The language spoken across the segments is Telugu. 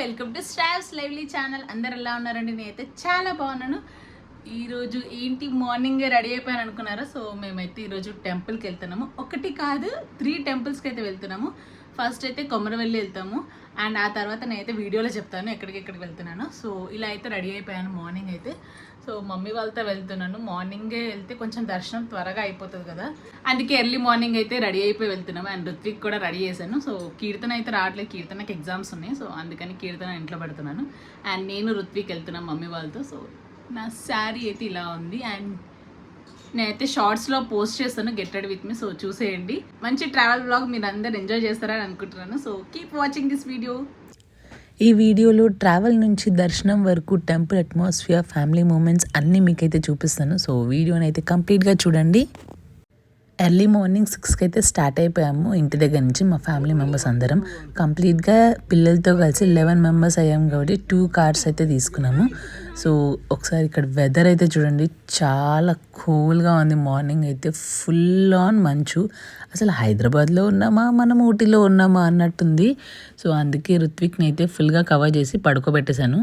Welcome to stars lively channel. అందరు ఎలా ఉన్నారండి? నేనైతే చాలా బాగున్నాను. ఈరోజు ఏంటి మార్నింగే రెడీ అయిపోయాను అనుకున్నారా? సో మేమైతే ఈరోజు టెంపుల్కి వెళ్తున్నాము. ఒకటి కాదు 3 టెంపుల్స్కి అయితే వెళ్తున్నాము. ఫస్ట్ అయితే కొమరవెల్లి వెళ్తాము అండ్ ఆ తర్వాత నేనైతే వీడియోలో చెప్తాను ఎక్కడికి వెళ్తున్నాను. సో ఇలా అయితే రెడీ అయిపోయాను మార్నింగ్ అయితే. సో మమ్మీ వాళ్ళతో వెళ్తున్నాను. మార్నింగే వెళ్తే కొంచెం దర్శనం త్వరగా అయిపోతుంది కదా, అందుకే ఎర్లీ మార్నింగ్ అయితే రెడీ అయిపోయి వెళ్తున్నాము. అండ్ ఋత్విక్ కూడా రెడీ చేశాను. సో కీర్తన అయితే రావట్లేదు, కీర్తనకి ఎగ్జామ్స్ ఉన్నాయి. సో అందుకని కీర్తన ఇంట్లో పెడుతున్నాను అండ్ నేను ఋత్విక్ వెళ్తున్నాను మమ్మీ వాళ్ళతో. సో నా శారీ అయితే ఇలా ఉంది అండ్ నేనైతే షార్ట్స్లో పోస్ట్ చేస్తాను, get ready with me. So చూసేయండి. మంచి ట్రావెల్ బ్లాగ్ మీరు అందరు ఎంజాయ్ చేస్తారని అనుకుంటున్నాను. So keep watching this video. ఈ వీడియోలో ట్రావెల్ నుంచి దర్శనం వరకు టెంపుల్ అట్మాస్ఫియర్, ఫ్యామిలీ మూమెంట్స్ అన్నీ మీకైతే చూపిస్తాను. సో వీడియోని అయితే కంప్లీట్గా చూడండి. ఎర్లీ మార్నింగ్ 6కి అయితే స్టార్ట్ అయిపోయాము ఇంటి దగ్గర నుంచి. మా ఫ్యామిలీ మెంబర్స్ అందరం కంప్లీట్గా పిల్లలతో కలిసి 11 మెంబర్స్ అయ్యాము కాబట్టి 2 కార్స్ అయితే తీసుకున్నాము. సో ఒకసారి ఇక్కడ వెదర్ అయితే చూడండి, చాలా కూల్గా ఉంది. మార్నింగ్ అయితే ఫుల్ ఆన్ మంచు. అసలు హైదరాబాద్లో ఉన్నామా మనం ఊటీలో ఉన్నామా అన్నట్టుంది. సో అందుకే ఋత్విక్ని అయితే ఫుల్గా కవర్ చేసి పడుకోబెట్టేశాను.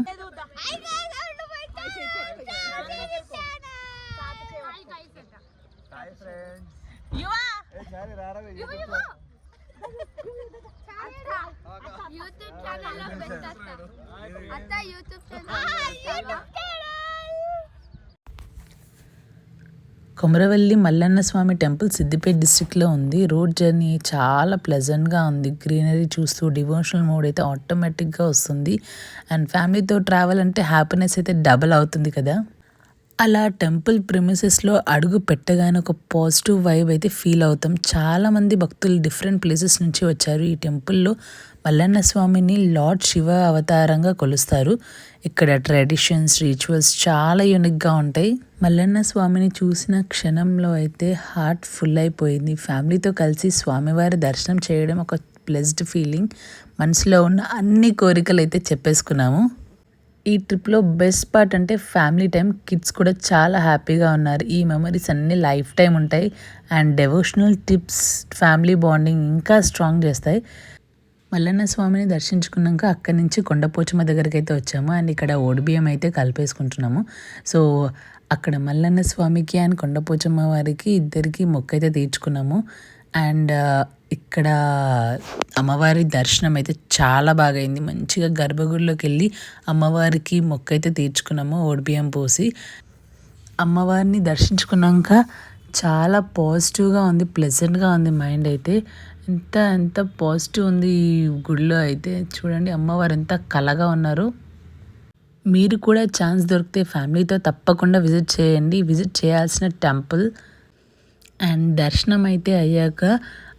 కొమరవెల్లి మల్లన్న స్వామి టెంపుల్ సిద్దిపేట డిస్ట్రిక్ట్లో ఉంది. రోడ్ జర్నీ చాలా ప్లెజెంట్గా ఉంది. గ్రీనరీ చూస్తూ డివోషనల్ మోడ్ అయితే ఆటోమేటిక్గా వస్తుంది. అండ్ ఫ్యామిలీతో ట్రావెల్ అంటే హ్యాపీనెస్ అయితే డబల్ అవుతుంది కదా. అలా టెంపుల్ ప్రిమిసెస్లో అడుగు పెట్టగానే ఒక పాజిటివ్ వైబ్ అయితే ఫీల్ అవుతాం. చాలామంది భక్తులు డిఫరెంట్ ప్లేసెస్ నుంచి వచ్చారు. ఈ టెంపుల్లో మల్లన్న స్వామిని లార్డ్ శివ అవతారంగా కొలుస్తారు. ఇక్కడ ట్రెడిషన్స్, రిచువల్స్ చాలా యూనిక్గా ఉంటాయి. మల్లన్న స్వామిని చూసిన క్షణంలో అయితే హార్ట్ ఫుల్ అయిపోయింది. ఫ్యామిలీతో కలిసి స్వామివారి దర్శనం చేయడం ఒక ప్లెజ్డ్ ఫీలింగ్. మనసులో ఉన్న అన్ని కోరికలు అయితే చెప్పేసుకున్నాము. ఈ ట్రిప్లో బెస్ట్ పార్ట్ అంటే ఫ్యామిలీ టైం. కిడ్స్ కూడా చాలా హ్యాపీగా ఉన్నారు. ఈ మెమరీస్ అన్నీ లైఫ్ టైం ఉంటాయి. And devotional tips family bonding ఇంకా స్ట్రాంగ్ చేస్తాయి. మల్లన్న స్వామిని దర్శించుకున్నాక అక్కడి నుంచి కొండపోచమ్మ దగ్గరికి అయితే వచ్చాము. అండ్ ఇక్కడ ఓడిబియ్యం అయితే కలిపేసుకుంటున్నాము. సో అక్కడ మల్లన్న స్వామికి అండ్ కొండపోచమ్మ వారికి ఇద్దరికి మొక్కు అయితే తీర్చుకున్నాము. అండ్ ఇక్కడ అమ్మవారి దర్శనం అయితే చాలా బాగా అయింది. మంచిగా గర్భగుడిలోకి వెళ్ళి అమ్మవారికి మొక్కు అయితే తీర్చుకున్నాము ఓడిబియ్యం పోసి. అమ్మవారిని దర్శించుకున్నాక చాలా పాజిటివ్గా ఉంది, ప్లెజెంట్గా ఉంది. మైండ్ అయితే ఎంత పాజిటివ్ ఉంది ఈ గుడిలో అయితే. చూడండి అమ్మవారు ఎంత కళగా ఉన్నారు. మీరు కూడా ఛాన్స్ దొరికితే ఫ్యామిలీతో తప్పకుండా విజిట్ చేయండి. విజిట్ చేయాల్సిన టెంపుల్. అండ్ దర్శనం అయితే అయ్యాక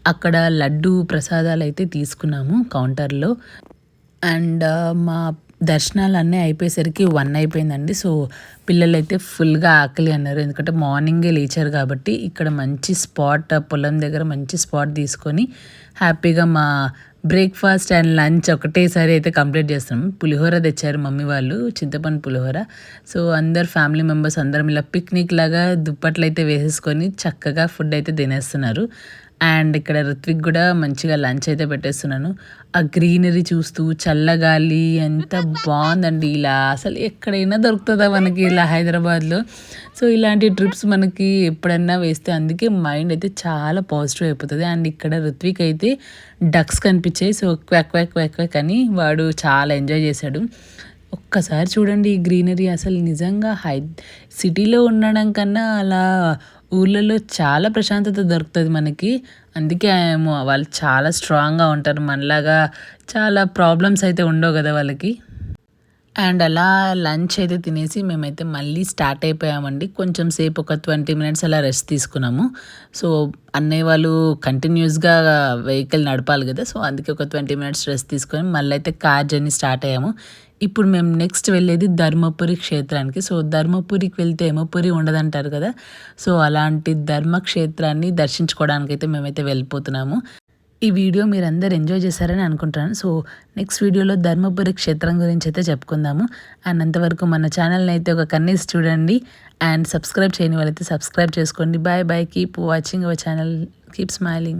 అక్కడ లడ్డు ప్రసాదాలు అయితే తీసుకున్నాము కౌంటర్లో. అండ్ మా దర్శనాలు అన్నీ అయిపోయేసరికి 1 అయిపోయిందండి. సో పిల్లలు అయితే ఫుల్గా ఆకలి అన్నారు, ఎందుకంటే మార్నింగే లేచారు కాబట్టి. ఇక్కడ మంచి స్పాట్, పొలం దగ్గర మంచి స్పాట్ తీసుకొని హ్యాపీగా మా బ్రేక్ఫాస్ట్ అండ్ లంచ్ ఒకటేసారి అయితే కంప్లీట్ చేస్తున్నాం. పులిహోర తెచ్చారు మమ్మీ వాళ్ళు, చింతపండు పులిహోర. సో అందరు ఫ్యామిలీ మెంబర్స్ అందరం ఇలా పిక్నిక్ లాగా దుప్పట్లు అయితే వేసేసుకొని చక్కగా ఫుడ్ అయితే తినేస్తున్నారు. అండ్ ఇక్కడ ఋత్విక్ కూడా మంచిగా లంచ్ అయితే పెట్టేస్తున్నాను. ఆ గ్రీనరీ చూస్తూ చల్లగాలి ఎంత బాగుందండి. ఇలా అసలు ఎక్కడైనా దొరుకుతుందా మనకి ఇలా హైదరాబాద్లో. సో ఇలాంటి ట్రిప్స్ మనకి ఎప్పుడన్నా వేస్తే అందుకే మైండ్ అయితే చాలా పాజిటివ్ అయిపోతుంది. అండ్ ఇక్కడ ఋత్విక్ అయితే డక్స్ కనిపించాయి. So quack quack quack quack అని వాడు చాలా ఎంజాయ్ చేశాడు. ఒక్కసారి చూడండి ఈ గ్రీనరీ. అసలు నిజంగా సిటీలో ఉండడం కన్నా అలా ఊళ్ళలో చాలా ప్రశాంతత దొరుకుతుంది మనకి. అందుకే వాళ్ళు చాలా స్ట్రాంగ్గా ఉంటారు. మనలాగా చాలా ప్రాబ్లమ్స్ అయితే ఉండవు కదా వాళ్ళకి. అండ్ అలా లంచ్ అయితే తినేసి మేమైతే మళ్ళీ స్టార్ట్ అయిపోయామండి. కొంచెం సేపు ఒక 20 మినిట్స్ అలా రెస్ట్ తీసుకున్నాము. సో అన్నయ్య వాళ్ళు కంటిన్యూస్గా వెహికల్ నడపాలి కదా, సో అందుకే ఒక 20 మినిట్స్ రెస్ట్ తీసుకొని మళ్ళీ అయితే కార్ జర్నీ స్టార్ట్ అయ్యాము. ఇప్పుడు మేము నెక్స్ట్ వెళ్ళేది ధర్మపురి క్షేత్రానికి. సో ధర్మపురికి వెళ్తే యమపురి ఉండదంటారు కదా, సో అలాంటి ధర్మక్షేత్రాన్ని దర్శించుకోవడానికి అయితే మేమైతే వెళ్ళిపోతున్నాము. ఈ వీడియో మీరు అందరు ఎంజాయ్ చేశారని అనుకుంటున్నాను. సో నెక్స్ట్ వీడియోలో ధర్మపురి క్షేత్రం గురించి అయితే చెప్పుకుందాము. అండ్ అంతవరకు మన ఛానల్ని అయితే ఒక కన్నీసి చూడండి. అండ్ సబ్స్క్రైబ్ చేయని వాళ్ళైతే సబ్స్క్రైబ్ చేసుకోండి. Bye bye. Keep watching our channel. Keep smiling.